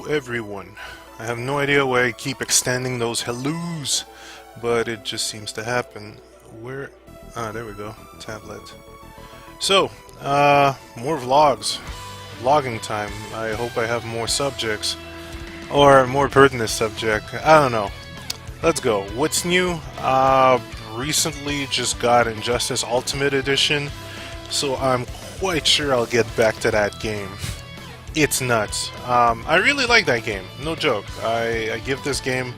everyone. I have no idea why I keep extending those hellos, but it just seems to happen. Where? Ah, there we go. Tablet. So, more vlogs. Vlogging time. I hope I have more subjects. Or more pertinent subject. I don't know. Let's go. What's new? Recently just got Injustice Ultimate Edition, so I'm quite sure I'll get back to that game. It's nuts. I really like that game, no joke. I give this game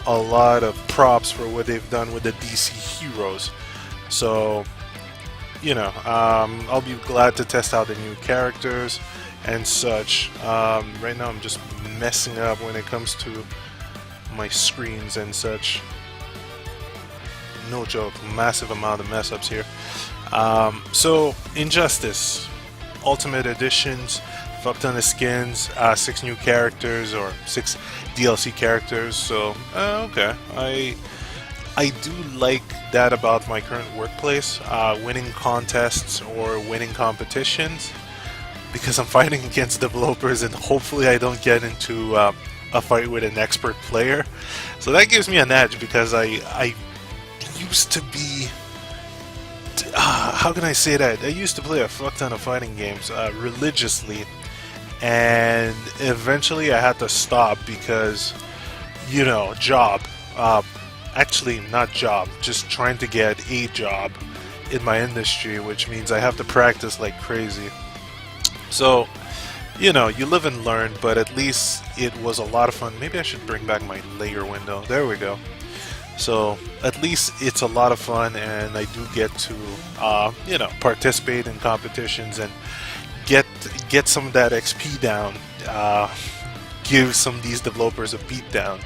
a lot of props for what they've done with the DC heroes. So, you know, I'll be glad to test out the new characters and such. Right now I'm just messing up when it comes to my screens and such. No joke, massive amount of mess ups here. So, Injustice Ultimate Editions, fuck ton of skins, 6 new characters or 6 DLC characters. So, okay, I do like that about my current workplace, winning contests or winning competitions, because I'm fighting against developers and hopefully I don't get into a fight with an expert player. So that gives me an edge because I used to be how can I say that? I used to play a fuck ton of fighting games religiously, and eventually I had to stop because, you know, job. Actually, not job, just trying to get a job in my industry, which means I have to practice like crazy. So, you know, you live and learn, but at least it was a lot of fun. Maybe I should bring back my layer window. There we go. So at least it's a lot of fun, and I do get to, you know, participate in competitions and get some of that XP down. Give some of these developers a beat down,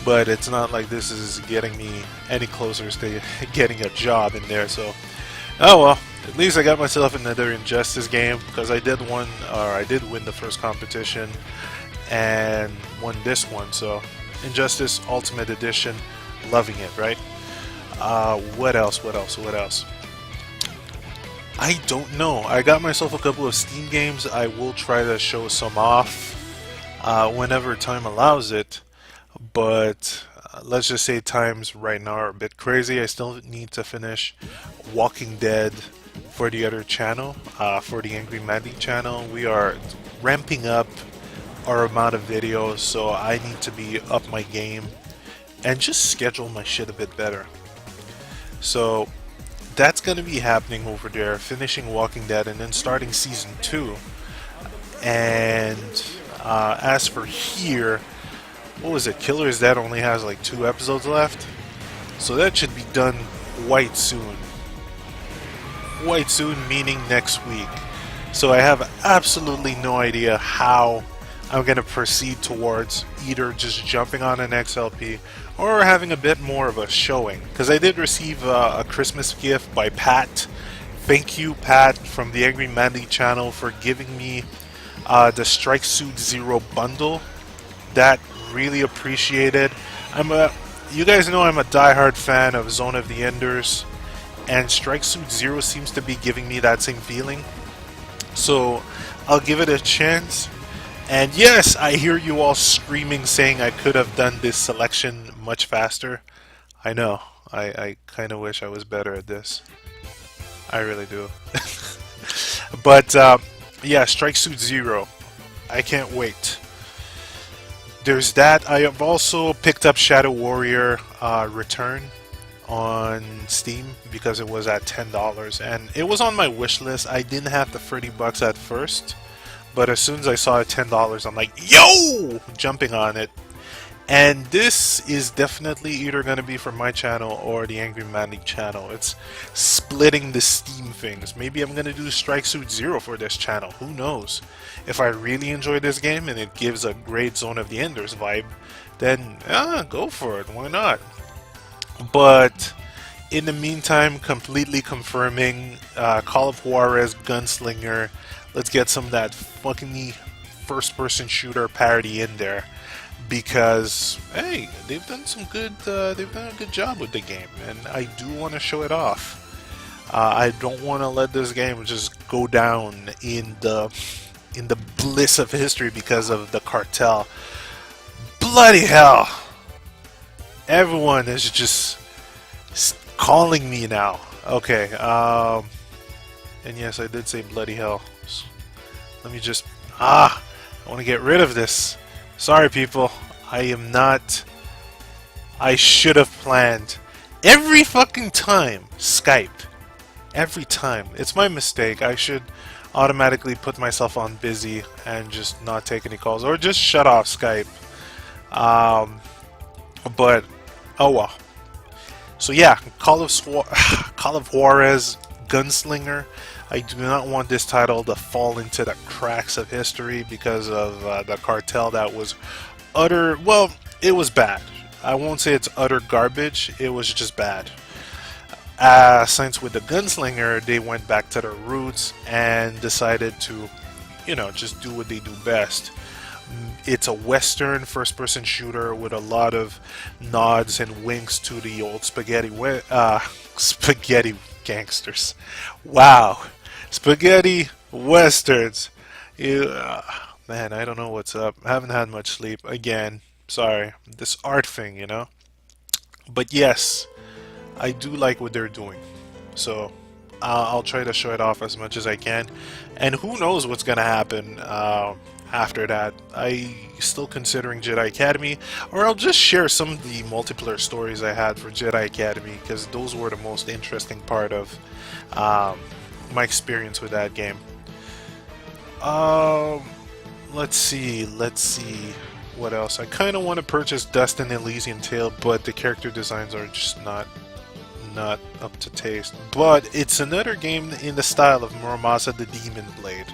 but it's not like this is getting me any closer to getting a job in there. So, oh well. At least I got myself another Injustice game because I did win the first competition and won this one. So, Injustice Ultimate Edition. Loving it, right? What else? I don't know. I got myself a couple of Steam games. I will try to show some off whenever time allows it. But let's just say times right now are a bit crazy. I still need to finish Walking Dead for the other channel, for the Angry Mandy channel. We are ramping up our amount of videos, so I need to be up my game and just schedule my shit a bit better. So that's gonna be happening over there, finishing Walking Dead and then starting season 2. And as for here, what was it? Killer's Dead only has like 2 episodes left, so that should be done quite soon. Quite soon, meaning next week. So I have absolutely no idea how I'm going to proceed towards either just jumping on an XLP or having a bit more of a showing. Because I did receive a Christmas gift by Pat. Thank you, Pat, from the Angry Mandy channel for giving me the Strike Suit Zero bundle. That really appreciated. You guys know I'm a diehard fan of Zone of the Enders, and Strike Suit Zero seems to be giving me that same feeling. So I'll give it a chance. And yes, I hear you all screaming saying I could have done this selection much faster. I know. I kind of wish I was better at this. I really do. But yeah, Strike Suit Zero. I can't wait. There's that. I have also picked up Shadow Warrior Return on Steam because it was at $10, and it was on my wish list. I didn't have the $30 at first, but as soon as I saw it $10, I'm like, yo! Jumping on it. And this is definitely either going to be for my channel or the Angry Mandy channel. It's splitting the Steam things. Maybe I'm going to do Strike Suit Zero for this channel. Who knows? If I really enjoy this game and it gives a great Zone of the Enders vibe, then go for it. Why not? But in the meantime, completely confirming Call of Juarez Gunslinger. Let's get some of that fucking first-person shooter parody in there, because hey, they've done a good job with the game, and I do want to show it off. I don't want to let this game just go down in the bliss of history because of the cartel. bloody hell! Everyone is just calling me now. Okay, and yes, I did say bloody hell. So let me just... I want to get rid of this. Sorry, people. I am not... I should have planned. Every fucking time, Skype. Every time. It's my mistake. I should automatically put myself on busy and just not take any calls. Or just shut off Skype. But, oh well. So yeah, Call of Juarez Gunslinger. I do not want this title to fall into the cracks of history because of the cartel that was utter... Well, it was bad. I won't say it's utter garbage. It was just bad. Since with the Gunslinger, they went back to their roots and decided to, you know, just do what they do best. It's a Western first-person shooter with a lot of nods and winks to the old spaghetti gangsters. Wow, spaghetti westerns. Man, I don't know what's up. I haven't had much sleep. Again, sorry. This art thing, you know. But yes, I do like what they're doing. So I'll try to show it off as much as I can. And who knows what's gonna happen after that. I still considering Jedi Academy, or I'll just share some of the multiplayer stories I had for Jedi Academy, because those were the most interesting part of my experience with that game. Let's see what else. I kind of want to purchase Dust and Elysian Tale, but the character designs are just not up to taste. But it's another game in the style of Muramasa the Demon Blade.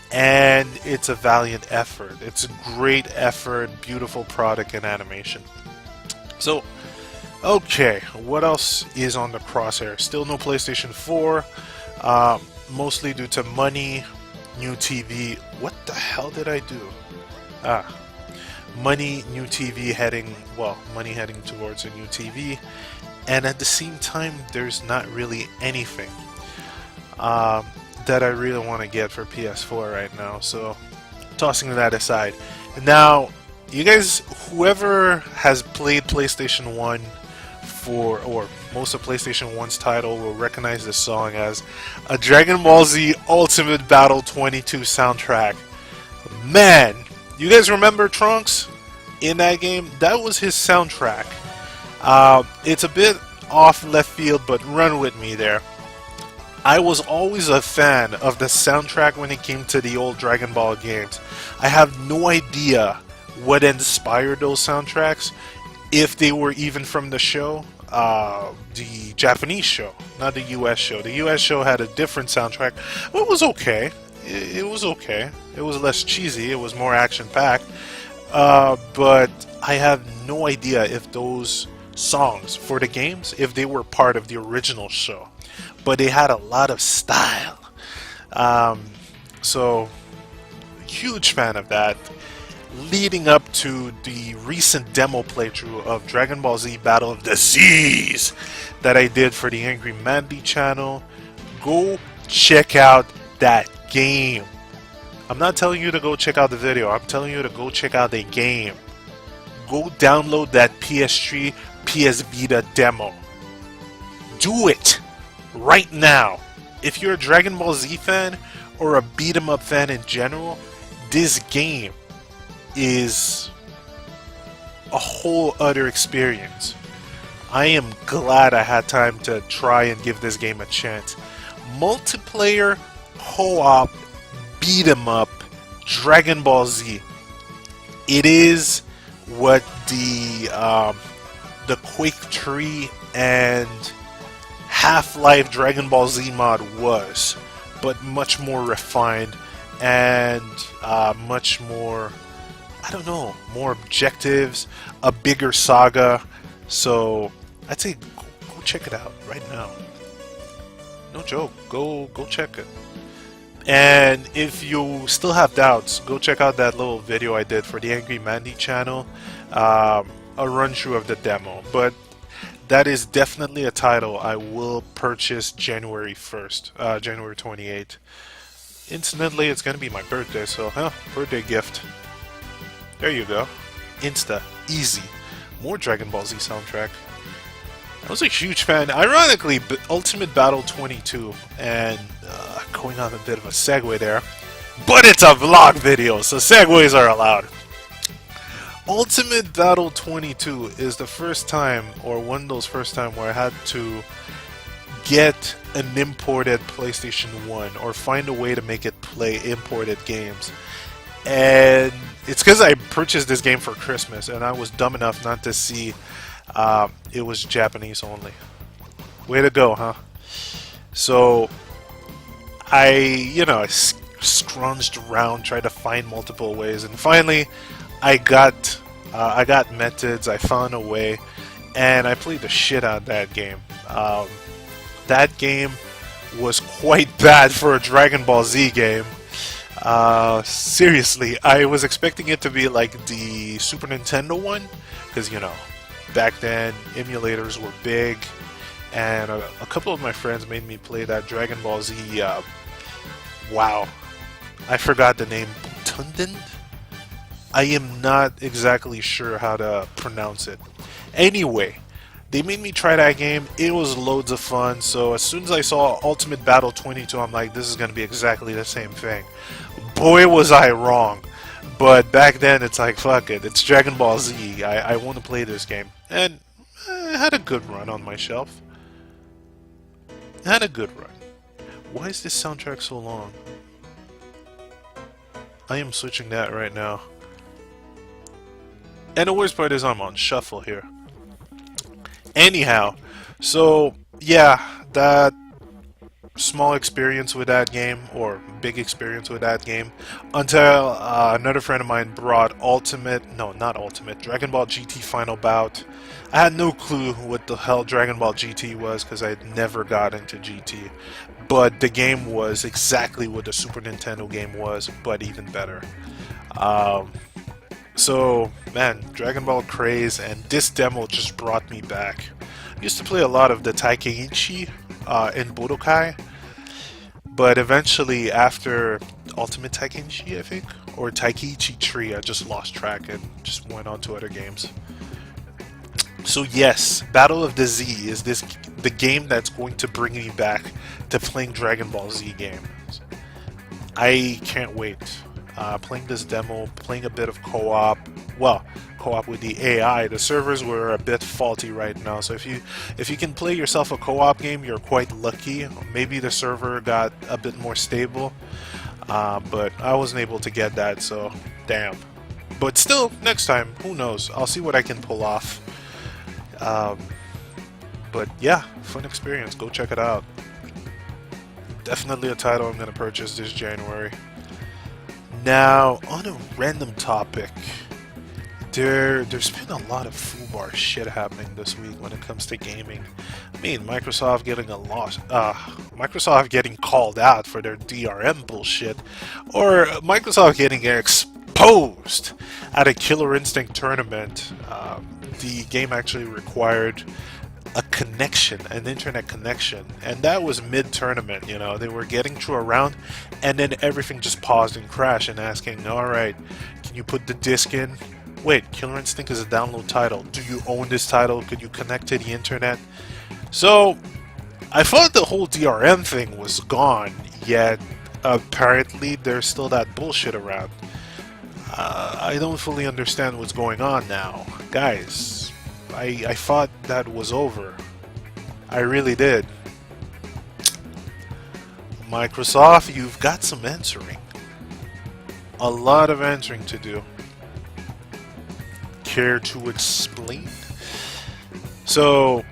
And it's a valiant effort. It's a great effort, beautiful product and animation. So, okay, what else is on the crosshair? Still no PlayStation 4, mostly due to money, new TV. What the hell did I do? Money, new TV money heading towards a new TV, and at the same time, there's not really anything that I really want to get for PS4 right now, so tossing that aside. Now, you guys, whoever has played PlayStation 1 or most of PlayStation 1's title will recognize this song as a Dragon Ball Z Ultimate Battle 22 soundtrack. Man, you guys remember Trunks in that game? That was his soundtrack. It's a bit off left field, but run with me there. I was always a fan of the soundtrack when it came to the old Dragon Ball games. I have no idea what inspired those soundtracks, if they were even from the show, the Japanese show, not the US show. The US show had a different soundtrack. Well, it was okay. It was okay. It was less cheesy. It was more action-packed. But I have no idea if those songs for the games, if they were part of the original show. But they had a lot of style. So, huge fan of that. Leading up to the recent demo playthrough of Dragon Ball Z Battle of the Seas that I did for the Angry Mandy channel, go check out that game. I'm not telling you to go check out the video, I'm telling you to go check out the game. Go download that PS3, PS Vita demo. Do it right now. If you're a Dragon Ball Z fan or a beat 'em up fan in general, this game is a whole other experience. I am glad I had time to try and give this game a chance. Multiplayer, co-op, beat 'em up, Dragon Ball Z. It is what the Quake 3 and Half-Life Dragon Ball Z mod was, but much more refined and much more, I don't know, more objectives, a bigger saga. So I'd say go check it out right now. No joke, go check it. And if you still have doubts, go check out that little video I did for the Angry Mandy channel, a run through of the demo. But that is definitely a title I will purchase January 1st, January 28th. Incidentally, it's going to be my birthday, so birthday gift. There you go. Insta, easy. More Dragon Ball Z soundtrack. I was a huge fan. Ironically, Ultimate Battle 22, and going on a bit of a segue there, but it's a vlog video, so segues are allowed. Ultimate Battle 22 is the first time, or one of those first time, where I had to get an imported PlayStation 1 or find a way to make it play imported games. And it's because I purchased this game for Christmas and I was dumb enough not to see it was Japanese only. Way to go, huh? So I scrounged around, tried to find multiple ways, and finally I got methods. I found a way, and I played the shit out of that game. That game was quite bad for a Dragon Ball Z game. Seriously, I was expecting it to be like the Super Nintendo one, because back then emulators were big, and a couple of my friends made me play that Dragon Ball Z. Wow, I forgot the name. Butundin? I am not exactly sure how to pronounce it. Anyway, they made me try that game. It was loads of fun. So as soon as I saw Ultimate Battle 22, I'm like, this is going to be exactly the same thing. Boy, was I wrong. But back then, it's like, fuck it. It's Dragon Ball Z. I want to play this game. And I had a good run on my shelf. I had a good run. Why is this soundtrack so long? I am switching that right now. And the worst part is I'm on shuffle here. Anyhow, so yeah, that small experience with that game, or big experience with that game, until another friend of mine brought Dragon Ball GT Final Bout. I had no clue what the hell Dragon Ball GT was because I had never got into GT. But the game was exactly what the Super Nintendo game was, but even better. So, man, Dragon Ball craze, and this demo just brought me back. I used to play a lot of the Taikeichi in Budokai, but eventually after Ultimate Taikeichi, I think, or Taikeichi Tree, I just lost track and just went on to other games. So yes, Battle of the Z is the game that's going to bring me back to playing Dragon Ball Z games. I can't wait. Playing this demo, playing a bit of co-op. Well, co-op with the AI. The servers were a bit faulty right now, so if you can play yourself a co-op game, you're quite lucky. Maybe the server got a bit more stable, but I wasn't able to get that, so damn. But still, next time, who knows? I'll see what I can pull off. But yeah, fun experience. Go check it out. Definitely a title I'm going to purchase this January. Now, on a random topic, there's been a lot of foobar shit happening this week when it comes to gaming. I mean, Microsoft getting called out for their DRM bullshit, or Microsoft getting exposed at a Killer Instinct tournament. The game actually required a connection, an internet connection, and that was mid-tournament. They were getting through a round, and then everything just paused and crashed, and asking, alright, can you put the disc in? Wait, Killer Instinct is a download title. Do you own this title? Could you connect to the internet? So I thought the whole DRM thing was gone, yet apparently there's still that bullshit around. I don't fully understand what's going on now. Guys, I thought that was over. I really did. Microsoft, you've got some answering. A lot of answering to do. Care to explain? So,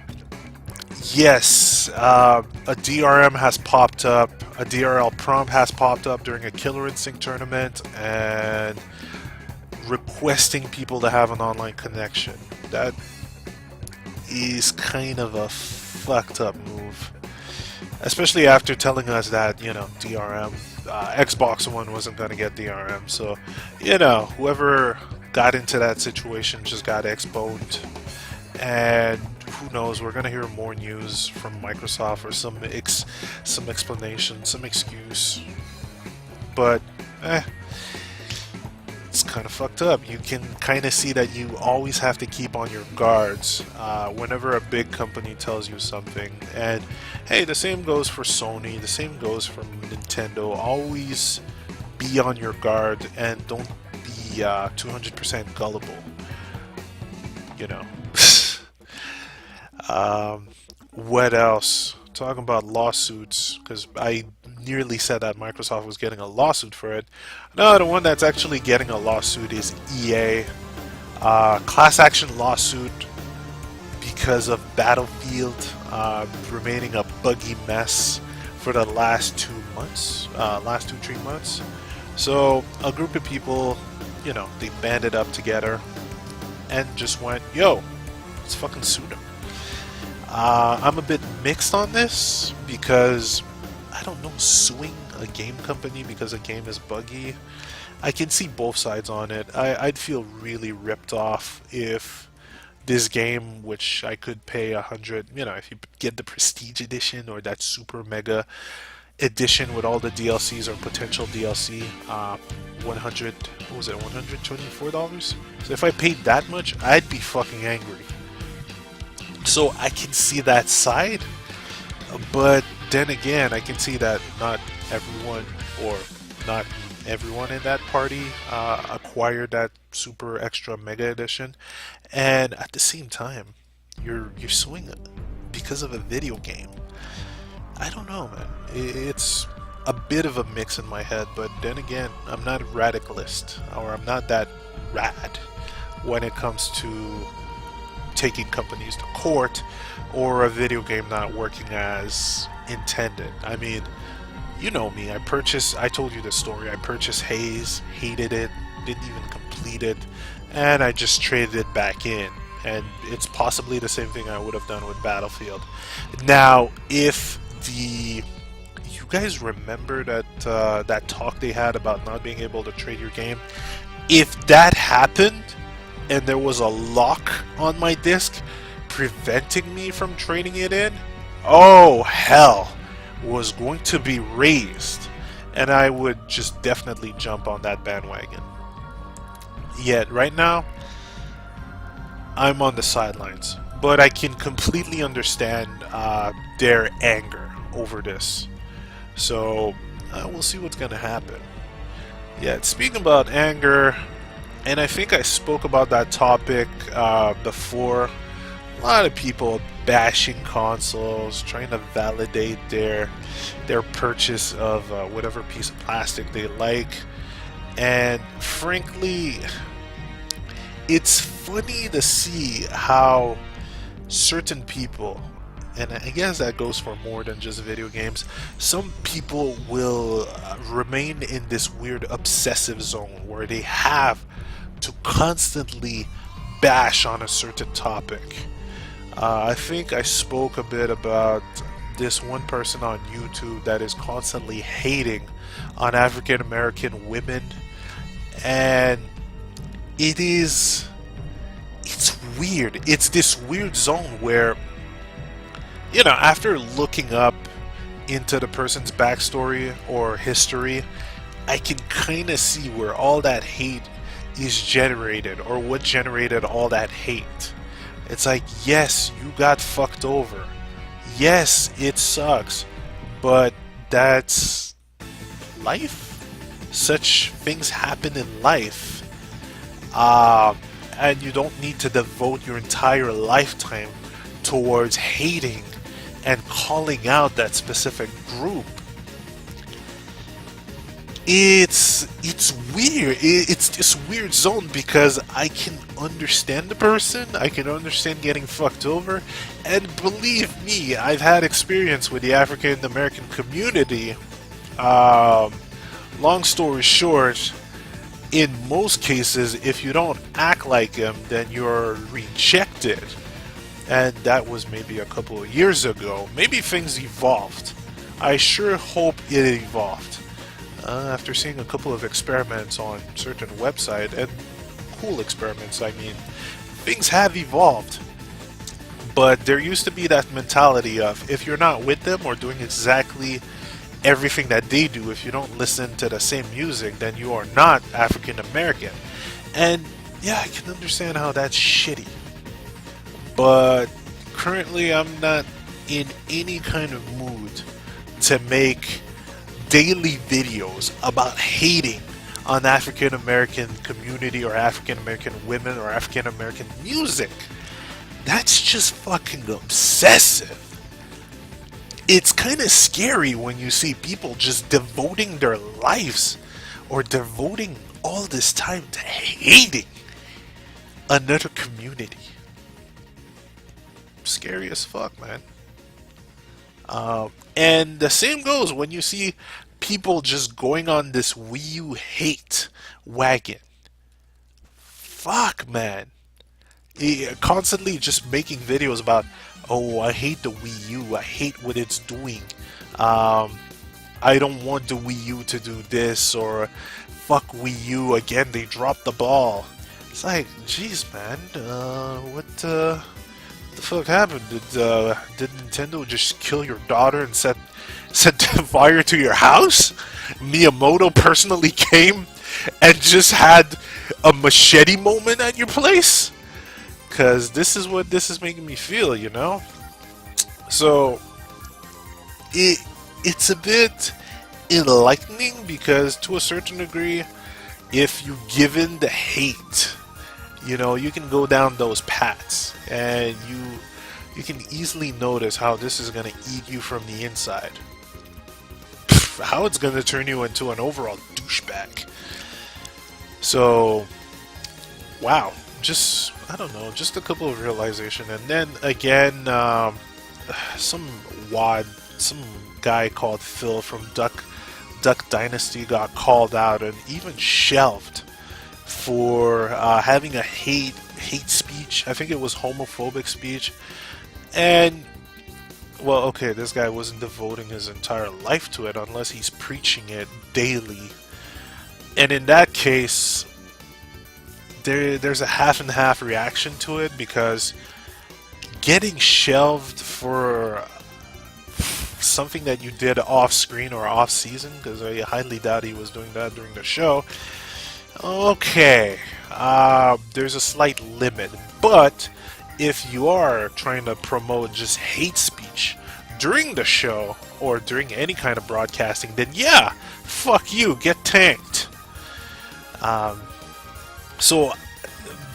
yes, a DRM has popped up. A DRL prompt has popped up during a Killer Instinct tournament, and requesting people to have an online connection. That is kind of a fucked up move, especially after telling us that DRM, Xbox One wasn't going to get DRM. So whoever got into that situation just got exposed, and who knows, we're going to hear more news from Microsoft, or some explanation, some excuse. But it's kind of fucked up. You can kind of see that you always have to keep on your guards whenever a big company tells you something. And hey, the same goes for Sony, the same goes for Nintendo. Always be on your guard and don't be 200% gullible, you know. What else? Talking about lawsuits, because I nearly said that Microsoft was getting a lawsuit for it. No, the one that's actually getting a lawsuit is EA. Class action lawsuit because of Battlefield remaining a buggy mess for the last 2 months, last 3 months. So a group of people, you know, they banded up together and just went, yo, let's fucking sue them. I'm a bit mixed on this because I don't know, suing a game company because a game is buggy. I can see both sides on it. I'd feel really ripped off if this game, which I could pay 100, you know, if you get the Prestige Edition or that Super Mega Edition with all the DLCs or potential DLC, 100, what was it, $124? So if I paid that much, I'd be fucking angry. So I can see that side, but then again, I can see that not everyone, or not everyone in that party acquired that super extra mega edition, and at the same time, you're suing because of a video game. I don't know, man. It's a bit of a mix in my head, but then again, I'm not a radicalist, or I'm not that rad when it comes to taking companies to court or a video game not working as intended. I mean, you know me, I told you this story, I purchased Haze, hated it, didn't even complete it, and I just traded it back in. And it's possibly the same thing I would have done with Battlefield. Now, if you guys remember that that talk they had about not being able to trade your game, if that happened and there was a lock on my disc preventing me from trading it in, oh hell was going to be raised, and I would just definitely jump on that bandwagon. Yet right now I'm on the sidelines, but I can completely understand their anger over this. So we'll see what's gonna happen. Yeah, speaking about anger, and I think I spoke about that topic before. A lot of people bashing consoles, trying to validate their purchase of whatever piece of plastic they like, and frankly, it's funny to see how certain people, and I guess that goes for more than just video games, some people will remain in this weird obsessive zone where they have to constantly bash on a certain topic. I think I spoke a bit about this one person on YouTube that is constantly hating on African American women, and it's weird. It's this weird zone where, you know, after looking up into the person's backstory or history, I can kind of see where all that hate is generated, or what generated all that hate. It's like, yes, you got fucked over. Yes, it sucks, but that's life. Such things happen in life. And you don't need to devote your entire lifetime towards hating and calling out that specific group. It's weird. It's this weird zone because I can understand the person, I can understand getting fucked over, and believe me, I've had experience with the African American community. Long story short, in most cases, if you don't act like them, then you're rejected. And that was maybe a couple of years ago. Maybe things evolved. I sure hope it evolved. After seeing a couple of experiments on certain websites, and cool experiments, I mean, things have evolved. But there used to be that mentality of, if you're not with them or doing exactly everything that they do. If you don't listen to the same music, then you are not African American. And yeah, I can understand how that's shitty. But currently, I'm not in any kind of mood to make daily videos about hating on African American community or African American women or African American music. That's just fucking obsessive. It's kind of scary when you see people just devoting their lives or devoting all this time to hating another community. Scary as fuck, man. And the same goes when you see people just going on this Wii U hate wagon. Fuck, man. Constantly just making videos about, oh, I hate the Wii U, I hate what it's doing. I don't want the Wii U to do this, or fuck Wii U again, they dropped the ball. It's like, jeez, man, what the fuck happened? Did Nintendo just kill your daughter and set fire to your house? Miyamoto personally came and just had a machete moment at your place? Because this is what this is making me feel, you know? So, it's a bit enlightening because to a certain degree, if you give in the hate, you know, you can go down those paths and you can easily notice how this is going to eat you from the inside. How it's going to turn you into an overall douchebag. So, wow. Just, I don't know, just a couple of realization. And then again, some guy called Phil from Duck Dynasty got called out and even shelved for having a hate speech. I think it was homophobic speech. And well, okay, this guy wasn't devoting his entire life to it unless he's preaching it daily. And in that case, there's a half and half reaction to it, because getting shelved for something that you did off screen or off season, because I highly doubt he was doing that during the show. Okay, there's a slight limit, but if you are trying to promote just hate speech during the show or during any kind of broadcasting, then yeah, fuck you, get tanked. So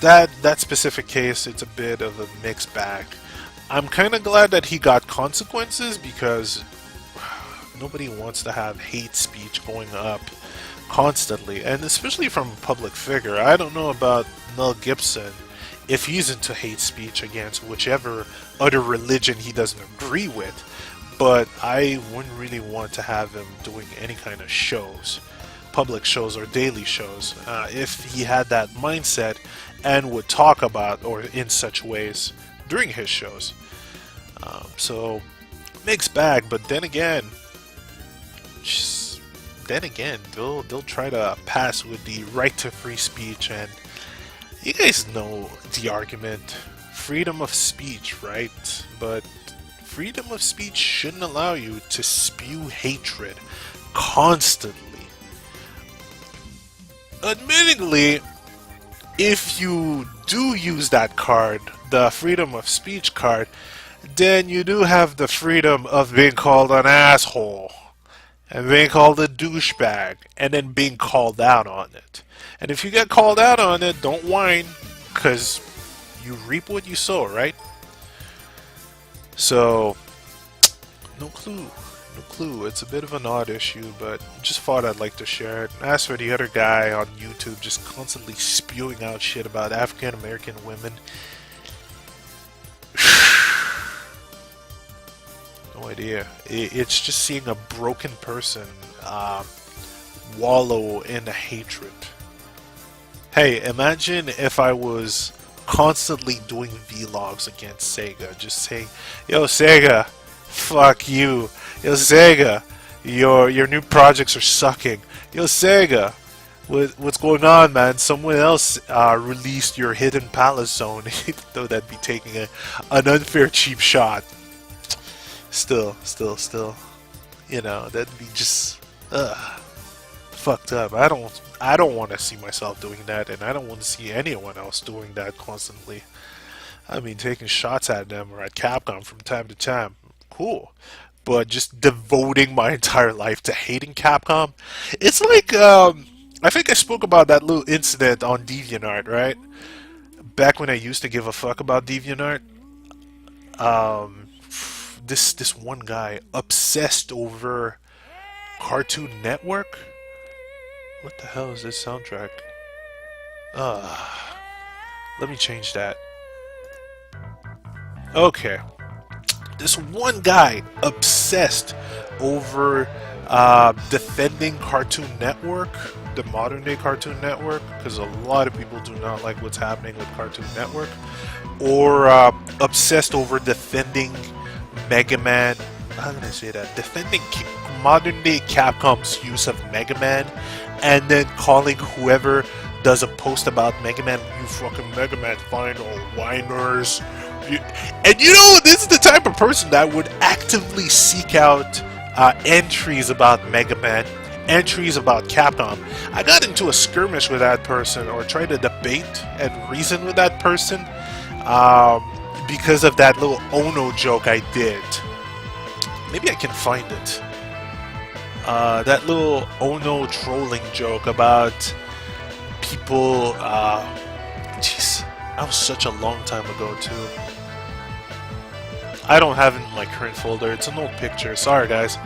that specific case, it's a bit of a mixed bag. I'm kind of glad that he got consequences, because nobody wants to have hate speech going up constantly, and especially from a public figure. I don't know about Mel Gibson, if he's into hate speech against whichever other religion he doesn't agree with, but I wouldn't really want to have him doing any kind of shows, public shows or daily shows, if he had that mindset and would talk about or in such ways during his shows. So mixed bag, but then again, they'll try to pass with the right to free speech, and you guys know the argument, freedom of speech, right? But freedom of speech shouldn't allow you to spew hatred constantly. Admittingly, if you do use that card, the freedom of speech card, then you do have the freedom of being called an asshole, and being called a douchebag, and then being called out on it. And if you get called out on it, don't whine, because you reap what you sow, right? So, no clue. It's a bit of an odd issue, but just thought I'd like to share it. As for the other guy on YouTube just constantly spewing out shit about African American women, no idea. It's just seeing a broken person wallow in a hatred. Hey, imagine if I was constantly doing vlogs against Sega, just saying, "Yo, Sega, fuck you. Yo, Sega, your new projects are sucking. Yo, Sega, what's going on, man? Someone else released your Hidden Palace Zone," though that'd be taking an unfair cheap shot. Still. You know, that'd be just fucked up. I don't want to see myself doing that, and I don't want to see anyone else doing that constantly. I mean, taking shots at them or at Capcom from time to time, cool. But just devoting my entire life to hating Capcom, it's like I think I spoke about that little incident on DeviantArt, right? Back when I used to give a fuck about DeviantArt, um, this one guy obsessed over Cartoon Network. What the hell is this soundtrack? Uh, Let me change that. Okay. This one guy obsessed over defending Cartoon Network, the modern day Cartoon Network, because a lot of people do not like what's happening with Cartoon Network, or obsessed over defending Mega Man. How can I say that? Defending modern day Capcom's use of Mega Man, and then calling whoever does a post about Mega Man, you fucking Mega Man final whiners. And you know, this is the type of person that would actively seek out entries about Mega Man, entries about Capcom. I got into a skirmish with that person, or tried to debate and reason with that person, because of that little Ono joke I did. Maybe I can find it. That little Ono trolling joke about people. Jeez, that was such a long time ago too. I don't have it in my current folder. It's an old picture. Sorry, guys.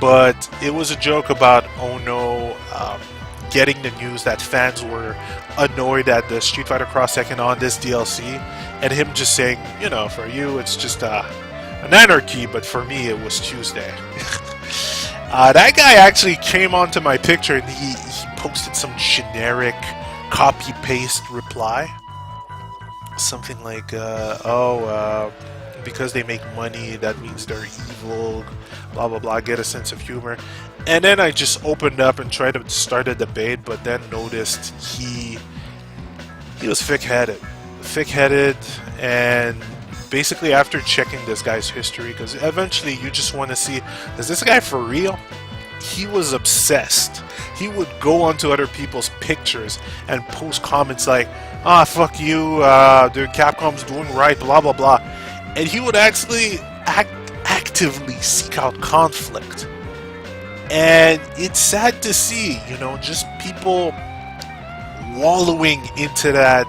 But it was a joke about Ono getting the news that fans were annoyed at the Street Fighter Cross Tekken on this DLC, and him just saying, you know, for you it's just an anarchy, but for me it was Tuesday. That guy actually came onto my picture and he posted some generic copy-paste reply. Something like, because they make money, that means they're evil, blah blah blah, get a sense of humor. And then I just opened up and tried to start a debate, but then noticed he was thick-headed. And basically after checking this guy's history, because eventually you just want to see, is this guy for real? He was obsessed. He would go onto other people's pictures and post comments like, ah, fuck you, dude, Capcom's doing right, blah blah blah. And he would actually actively seek out conflict. And it's sad to see, you know, just people wallowing into that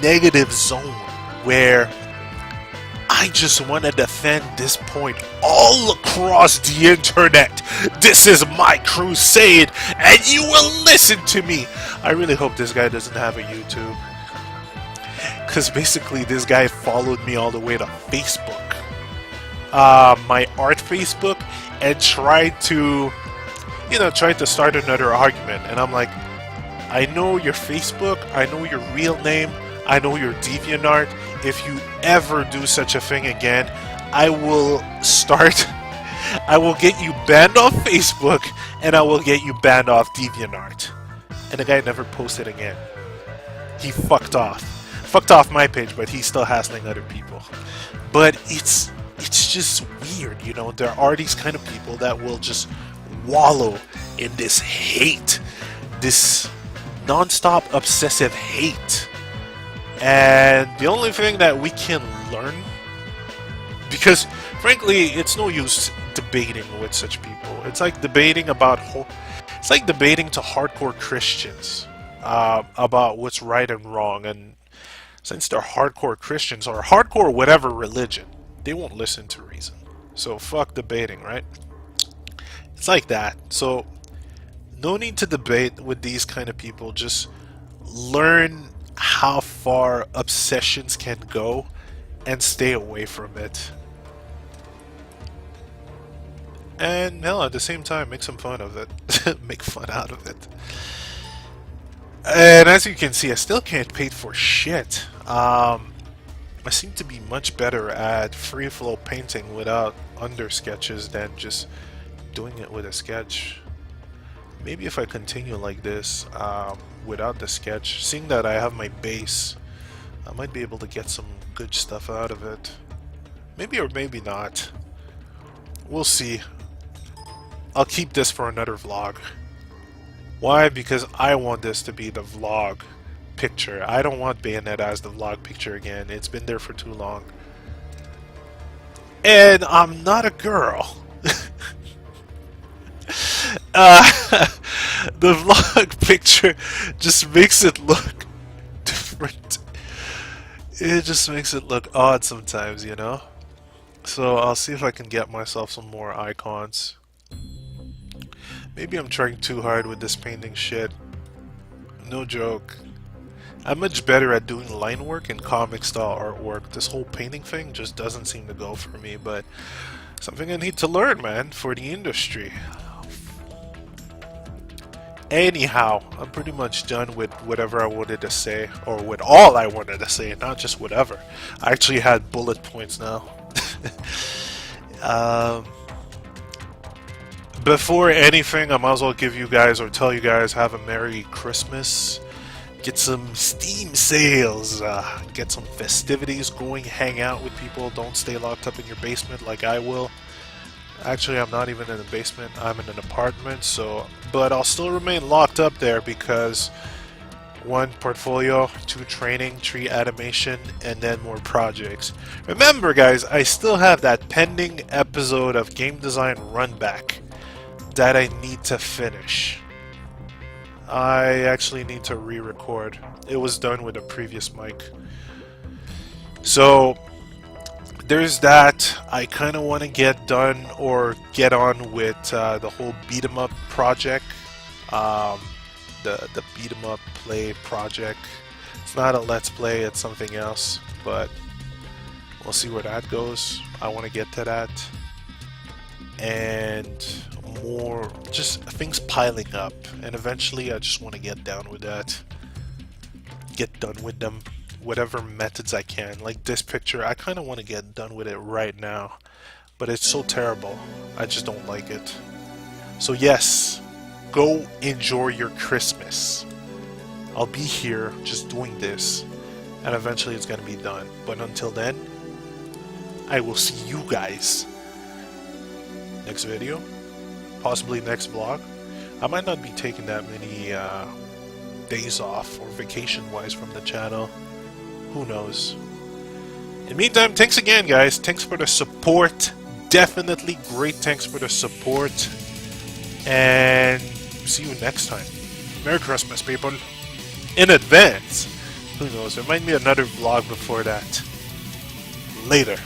negative zone where I just want to defend this point all across the internet. This is my crusade, and you will listen to me. I really hope this guy doesn't have a YouTube. Because basically this guy followed me all the way to Facebook, my art Facebook, and tried to start another argument. And I'm like, I know your Facebook, I know your real name, I know your DeviantArt. If you ever do such a thing again, I will get you banned off Facebook, and I will get you banned off DeviantArt. And the guy never posted again. He fucked off my page, but he's still hassling other people. But it's just weird, you know. There are these kind of people that will just wallow in this hate, this non-stop obsessive hate. And the only thing that we can learn, because frankly it's no use debating with such people. It's like debating to hardcore Christians about what's right and wrong. And since they're hardcore Christians or hardcore whatever religion, they won't listen to reason. So fuck debating, right? It's like that. So no need to debate with these kind of people. Just learn how far obsessions can go and stay away from it. And hell, at the same time, make some fun of it. Make fun out of it. And as you can see, I still can't paint for shit. I seem to be much better at free flow painting without under sketches than just doing it with a sketch. Maybe if I continue like this, without the sketch, seeing that I have my base, I might be able to get some good stuff out of it. Maybe or maybe not. We'll see. I'll keep this for another vlog. Why? Because I want this to be the vlog picture. I don't want Bayonetta as the vlog picture again. It's been there for too long. And I'm not a girl. The vlog picture just makes it look different. It just makes it look odd sometimes, you know? So I'll see if I can get myself some more icons. Maybe I'm trying too hard with this painting shit. No joke. I'm much better at doing line work and comic style artwork. This whole painting thing just doesn't seem to go for me, but something I need to learn, man, for the industry. Anyhow, I'm pretty much done with whatever I wanted to say, or with all I wanted to say, not just whatever. I actually had bullet points now. Before anything, I might as well give you guys, or tell you guys, have a Merry Christmas. Get some Steam sales, get some festivities going, hang out with people, don't stay locked up in your basement like I will. Actually, I'm not even in a basement, I'm in an apartment, so... But I'll still remain locked up there because 1, portfolio, 2, training, 3, animation, and then more projects. Remember guys, I still have that pending episode of Game Design Runback that I need to finish. I actually need to re-record. It was done with a previous mic. So... there's that. I kind of want to get done or get on with the whole beat 'em up project, the beat 'em up play project. It's not a let's play, it's something else, but we'll see where that goes. I want to get to that, and more just things piling up, and eventually I just want to get down with that, get done with them. Whatever methods I can. Like this picture, I kind of want to get done with it right now, but it's so terrible. I just don't like it. So yes, go enjoy your Christmas. I'll be here just doing this, and eventually it's gonna be done. But until then, I will see you guys next video, possibly next vlog. I might not be taking that many days off or vacation wise from the channel. Who knows? In the meantime, thanks again, guys. Thanks for the support. Definitely great thanks for the support. And see you next time. Merry Christmas, people. In advance. Who knows? There might be another vlog before that. Later.